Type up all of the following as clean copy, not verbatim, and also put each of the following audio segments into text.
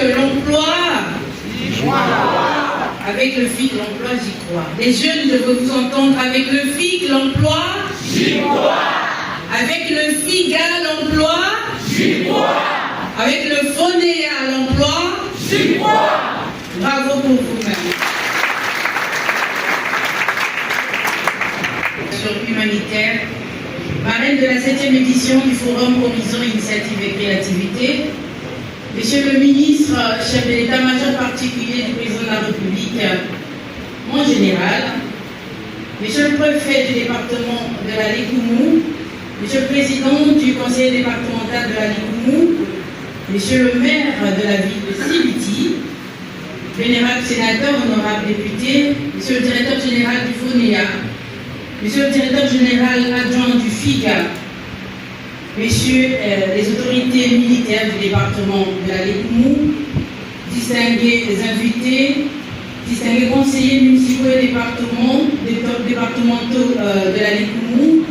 l'emploi. Avec le FIC, l'emploi, j'y crois. Les jeunes, je veux vous entendre avec le FIC, l'emploi. J'y crois. Avec le FIGA, l'emploi. J'y crois. Avec le FONEA, l'emploi. J'y crois. Bravo pour vous-même. Sur humanitaire, marraine de la 7e édition du Forum Horizon Initiative et Créativité, Monsieur le ministre, chef de l'état-major particulier du président de la République, en général, Monsieur le préfet du département de la Likoumou, Monsieur le président du conseil départemental de la Likoumou, Monsieur le maire de la ville de Sibiti, vénérable sénateur, honorable député, Monsieur le directeur général du FONEA, Monsieur le directeur général adjoint du FIGA, Messieurs les autorités militaires du département de la Likoumou, distingués invités, distingués conseillers municipaux et départementaux de la Likoumou,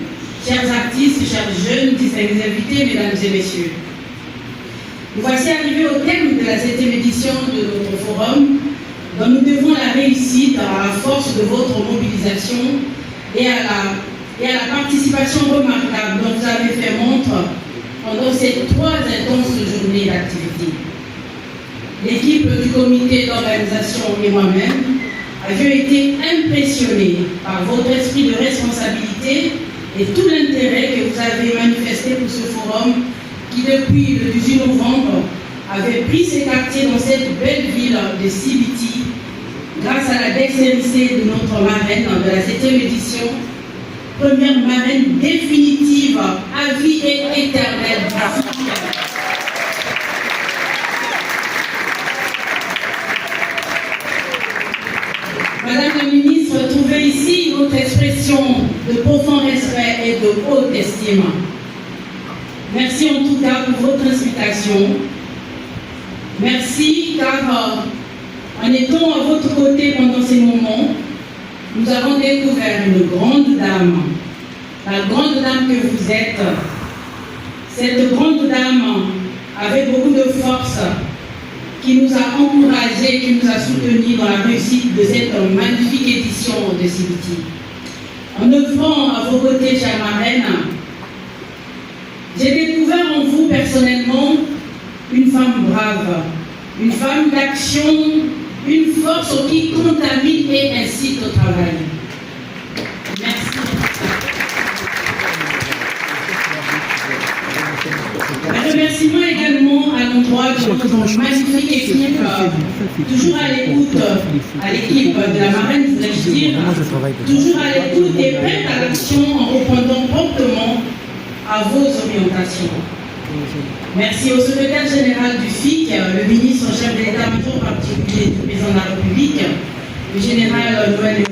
chers artistes, chers jeunes, distingués invités, mesdames et messieurs. Nous voici arrivés au terme de la 7e édition de notre forum, dont nous devons la réussite à la force de votre mobilisation et à la participation remarquable dont vous avez fait montre pendant ces 3 intenses journées d'activité. L'équipe du comité d'organisation et moi-même avions été impressionnés par votre esprit de responsabilité et tout l'intérêt que vous avez manifesté pour ce forum qui, depuis le 18 novembre, avait pris ses quartiers dans cette belle ville de Sibiti grâce à la dextérité de notre marraine de la 7e édition, première marraine définitive à vie et éternelle. Madame la ministre, trouvez ici notre expression de profond respect et de haute estime. Merci en tout cas pour votre invitation. Merci car en étant à votre côté pendant ces moments, nous avons découvert une grande dame, la grande dame que vous êtes. Cette grande dame avait beaucoup de force, qui nous a encouragés, qui nous a soutenus dans la réussite de cette magnifique édition de Sibiti. En œuvrant à vos côtés, chère marraine, j'ai découvert en vous personnellement une femme brave, une femme d'action, une force qui contamine et incite au travail. Merci. Un remerciement également à l'endroit de notre magnifique équipe, toujours à l'écoute, à l'équipe de la marraine, voudrais-je dire, toujours à l'écoute et prête à l'action en répondant promptement à vos orientations. Merci au secrétaire général du FIC, le ministre chef de l'état-major particulier du président de la République, le général Noël.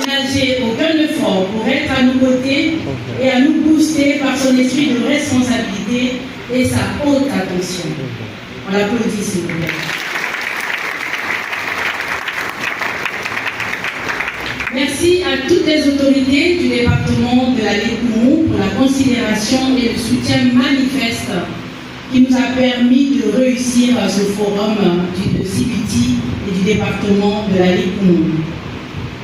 N'agir aucun effort pour être à nos côtés et à nous booster par son esprit de responsabilité et sa haute attention. On l'applaudit, s'il vous plaît. Merci à toutes les autorités du département de la Likoumou pour la considération et le soutien manifeste qui nous a permis de réussir ce forum de Sibiti et du département de la Likoumou.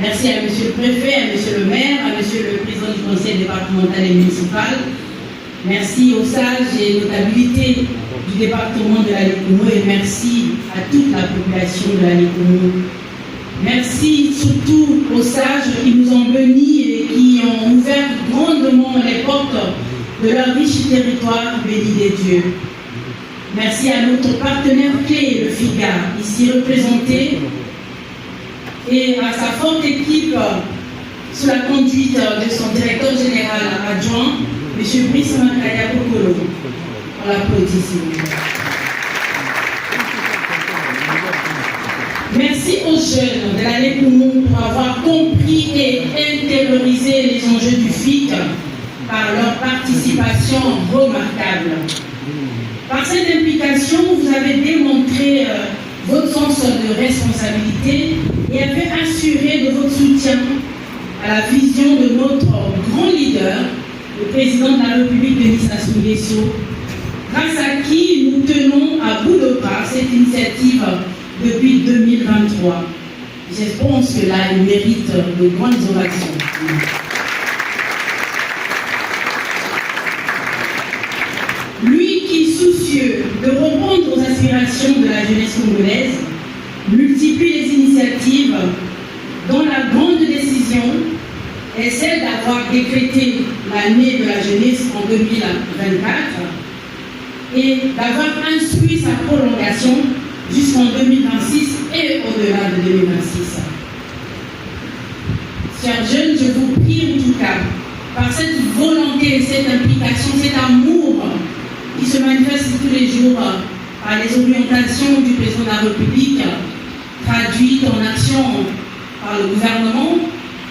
Merci à Monsieur le Préfet, à Monsieur le Maire, à Monsieur le Président du Conseil départemental et municipal. Merci aux sages et notabilités du département de la Likoumou et merci à toute la population de la Likoumou. Merci surtout aux sages qui nous ont bénis et qui ont ouvert grandement les portes de leur riche territoire béni des dieux. Merci à notre partenaire clé, le FIGA, ici représenté, et à sa forte équipe sous la conduite de son directeur général adjoint, M. Brice Makaya Kokolo. On l'applaudit, s'il vous plaît. Merci aux jeunes de la Likoumou pour avoir compris et intériorisé les enjeux du FIC par leur participation remarquable. Par cette implication, vous avez démontré votre sens de responsabilité et avez assuré de votre soutien à la vision de notre grand leader, le président de la République, Denis Sassou Nguesso, grâce à qui nous tenons à bout de cette initiative depuis 2023. Je pense que là, il mérite de grandes ovations. Lui qui, soucieux de répondre aux aspirations de la jeunesse congolaise, multiplie les initiatives dont la grande décision est celle d'avoir décrété l'année de la jeunesse en 2024 et d'avoir instruit sa prolongation jusqu'en 2026 et au-delà de 2026. Chers jeunes, je vous prie en tout cas, par cette volonté, cette implication, cet amour qui se manifeste tous les jours par les orientations du président de la République, traduites en action par le gouvernement,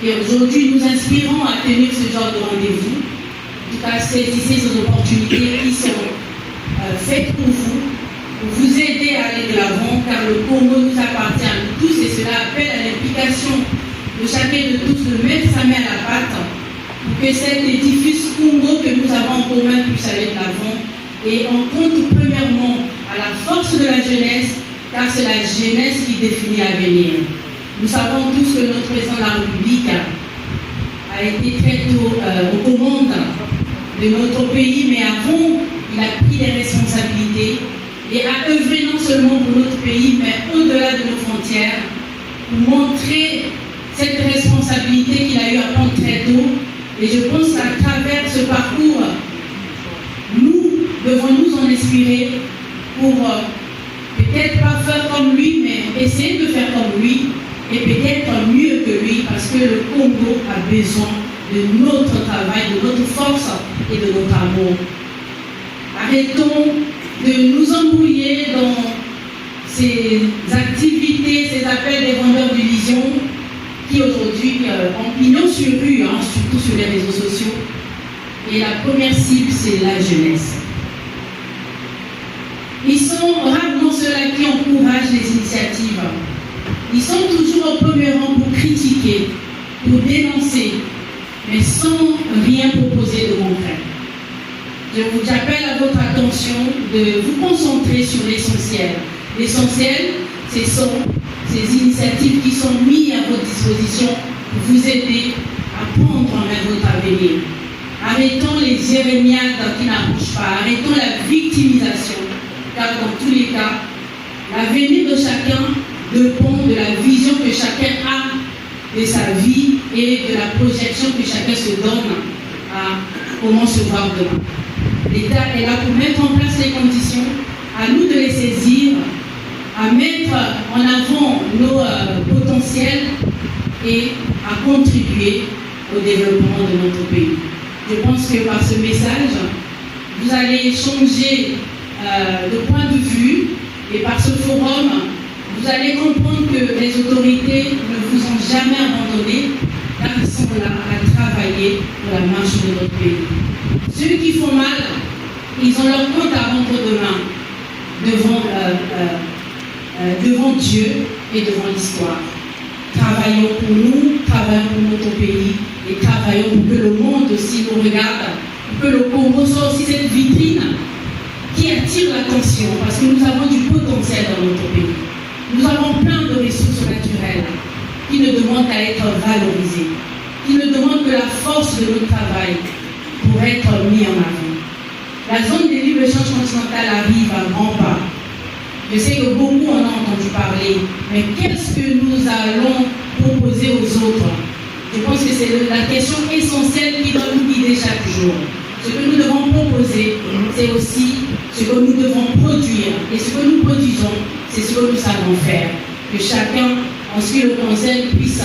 et aujourd'hui nous inspirons à tenir ce genre de rendez-vous. En tout cas, saisissez ces opportunités qui sont faites pour vous aider à aller de l'avant, car le Congo nous appartient à nous tous et cela appelle à l'implication de chacun de tous de mettre sa main à la pâte pour que cet édifice Congo que nous avons en commun puisse aller de l'avant. Et on compte premièrement à la force de la jeunesse, car c'est la jeunesse qui définit l'avenir. Nous savons tous que notre président de la République a été très tôt aux commandes de notre pays, mais avant, il a pris des responsabilités et a œuvré non seulement pour notre pays, mais au-delà de nos frontières, pour montrer cette responsabilité qu'il a eu à prendre très tôt. Et je pense qu'à travers ce parcours, nous devons nous en inspirer pour peut-être pas faire comme lui, mais essayer de faire comme lui et peut-être mieux que lui, parce que le Congo a besoin de notre travail, de notre force et de notre amour. Arrêtons de nous embrouiller dans ces activités, ces appels des vendeurs d'illusions qui aujourd'hui ont pignon sur rue, surtout sur les réseaux sociaux. Et la première cible, c'est la jeunesse. Ils sont rarement ceux-là qui encouragent les initiatives. Ils sont toujours au premier rang pour critiquer, pour dénoncer, mais sans rien proposer de concret. J'appelle à votre attention de vous concentrer sur l'essentiel. L'essentiel, ce sont ces initiatives qui sont mises à votre disposition pour vous aider à prendre en main votre avenir. Arrêtons les jérémiades qui n'arrangent pas, arrêtons la victimisation, car dans tous les cas, l'avenir de chacun dépend de la vision que chacun a de sa vie et de la projection que chacun se donne à comment se voir demain. L'État est là pour mettre en place les conditions, à nous de les saisir, à mettre en avant nos potentiels et à contribuer au développement de notre pays. Je pense que par ce message, vous allez changer de point de vue et par ce forum, vous allez comprendre que les autorités ne vous ont jamais abandonné car ils sont là à travailler pour la marche de notre pays. Ceux qui font mal, ils ont leur compte à rendre demain devant Dieu et devant l'histoire. Travaillons pour nous, travaillons pour notre pays et travaillons pour que le monde aussi nous regarde, pour que le Congo soit aussi cette vitrine qui attire l'attention parce que nous avons du potentiel dans notre pays. Nous avons plein de ressources naturelles qui ne demandent qu'à être valorisées, qui ne demandent que la force de notre travail pour être mis en avant. La zone des libre-échanges continentales arrive à grands pas. Je sais que beaucoup en ont entendu parler, mais qu'est-ce que nous allons proposer aux autres? Je pense que c'est la question essentielle qui doit nous guider chaque jour. Ce que nous devons proposer, c'est aussi ce que nous devons produire. Et ce que nous produisons, c'est ce que nous savons faire. Que chacun, en ce qui le concerne, puisse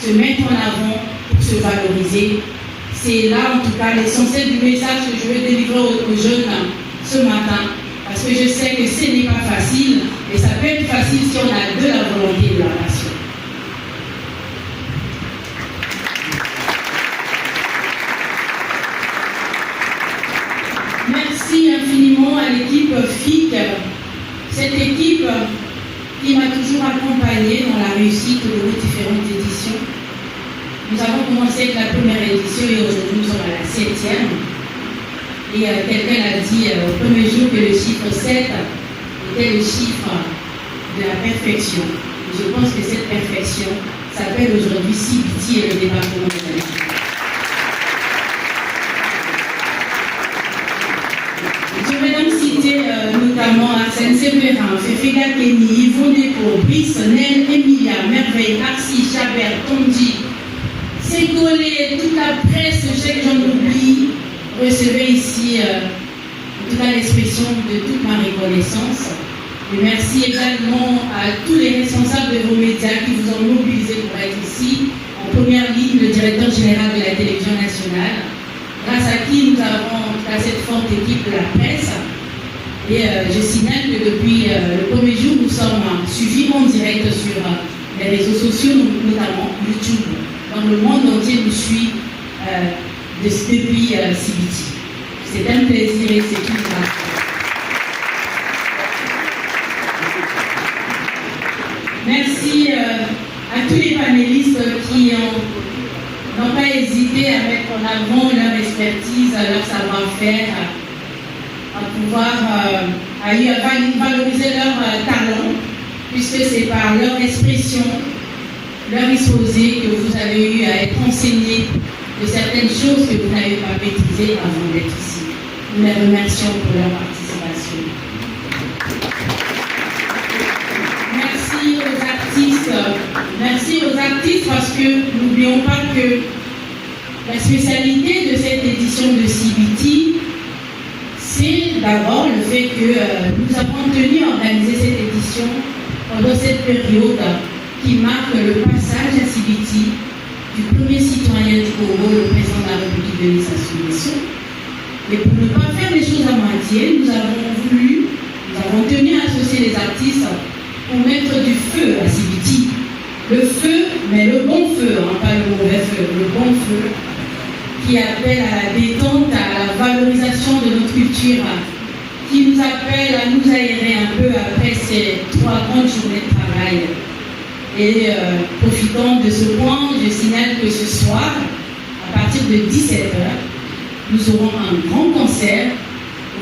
se mettre en avant pour se valoriser. C'est là, en tout cas, l'essentiel du message que je veux délivrer aux jeunes ce matin. Parce que je sais que ce n'est pas facile, mais ça peut être facile si on a de la volonté et de la passion. Merci infiniment à l'équipe FIC, cette équipe qui m'a toujours accompagnée dans la réussite de nos différentes éditions. Nous avons commencé avec la première édition et aujourd'hui nous sommes à la 7e. Et quelqu'un a dit au premier jour que le chiffre 7 était le chiffre de la perfection. Je pense que cette perfection s'appelle aujourd'hui CBT et le département de la Ligue. Je vais donc citer notamment Arsène Séverin, Féféga Kenny, Yvon Dépôt, Brice, Nel, Emilia, Merveille, Arcy, Chabert, Tondi, Ségolé, toute la presse, je sais que j'en oublie, recevez ici en tout cas l'expression de toute ma reconnaissance. Et merci également à tous les responsables de vos médias qui vous ont mobilisé pour être ici. En première ligne, le directeur général de la télévision nationale, grâce à qui nous avons cette forte équipe de la presse. Et je signale que depuis le premier jour, nous sommes suivis en direct sur les réseaux sociaux, notamment YouTube. Donc le monde entier nous suit depuis CBT. C'est un plaisir et c'est une grâce. Merci à tous les panélistes qui n'ont pas hésité à mettre en avant leur expertise, leur savoir-faire, à pouvoir valoriser leur talent, puisque c'est par leur expression, leur exposé que vous avez eu à être enseigné de certaines choses que vous n'avez pas maîtrisées avant d'être ici. Nous les remercions pour leur participation. Merci aux artistes parce que n'oublions pas que la spécialité de cette édition de CBT, c'est d'abord le fait que nous avons tenu à organiser cette édition pendant cette période qui marque le passage à CBT du premier citoyen du Congo, le président de la République Denis Sassou Nguesso. Et pour ne pas faire les choses à moitié, nous avons tenu à associer les artistes pour mettre du feu à CBT. Le feu, mais le bon feu, pas le mauvais feu, le bon feu, qui appelle à la détente, à la valorisation de notre culture, qui nous appelle à nous aérer un peu après ces 3 grandes journées de travail. Et profitant de ce point, je signale que ce soir, à partir de 17h, nous aurons un grand concert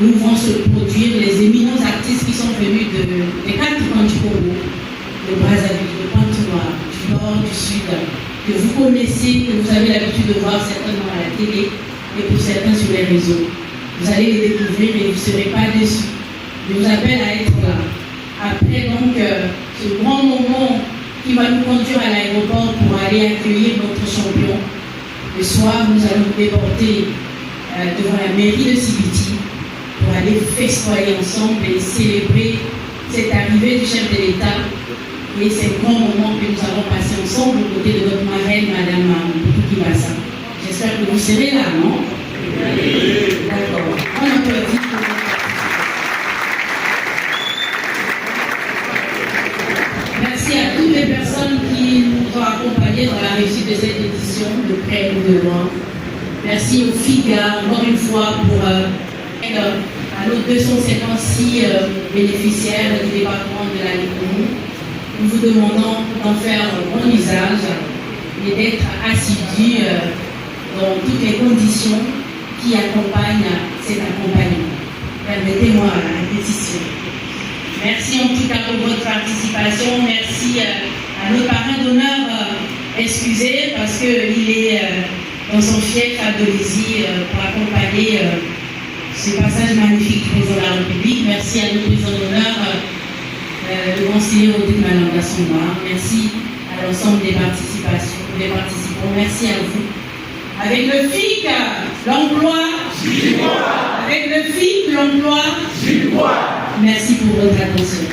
où vont se produire les éminents artistes qui sont venus des 4 coins du Congo, de Brazzaville, de Pointe-Noire, du Nord, du Sud, que vous connaissez, que vous avez l'habitude de voir certainement à la télé et pour certains sur les réseaux. Vous allez les découvrir et vous ne serez pas déçus. Je vous appelle à être là. Après donc ce grand moment qui va nous conduire à l'aéroport pour aller accueillir notre champion, le soir nous allons nous déporter devant la mairie de CBT pour aller festoyer ensemble et célébrer cette arrivée du chef de l'État et ces grands moments que nous avons passés ensemble aux côtés de notre marraine, Madame Kibasa. J'espère que vous serez là, non? D'accord. On applaudit pour votre participation. Merci à toutes les personnes qui nous ont accompagnés dans la réussite de cette édition de près ou de loin. Merci au FIGA, encore une fois, pour à nos 256 bénéficiaires du département de la Ligue. Nous vous demandons d'en faire bon usage et d'être assidus dans toutes les conditions qui accompagnent cet accompagnement. Permettez-moi la répétition. Merci en tout cas pour votre participation. Merci à notre parrain d'honneur, excusez, parce qu'il est dans son fief à Dolisie pour accompagner ce passage magnifique du président de la République. Merci à notre président d'honneur, le conseiller Rodrigue Malanda Somba. Merci à l'ensemble des participants. Merci à vous. Avec le FIC, l'emploi. Avec le FIC, l'emploi. Merci pour votre attention.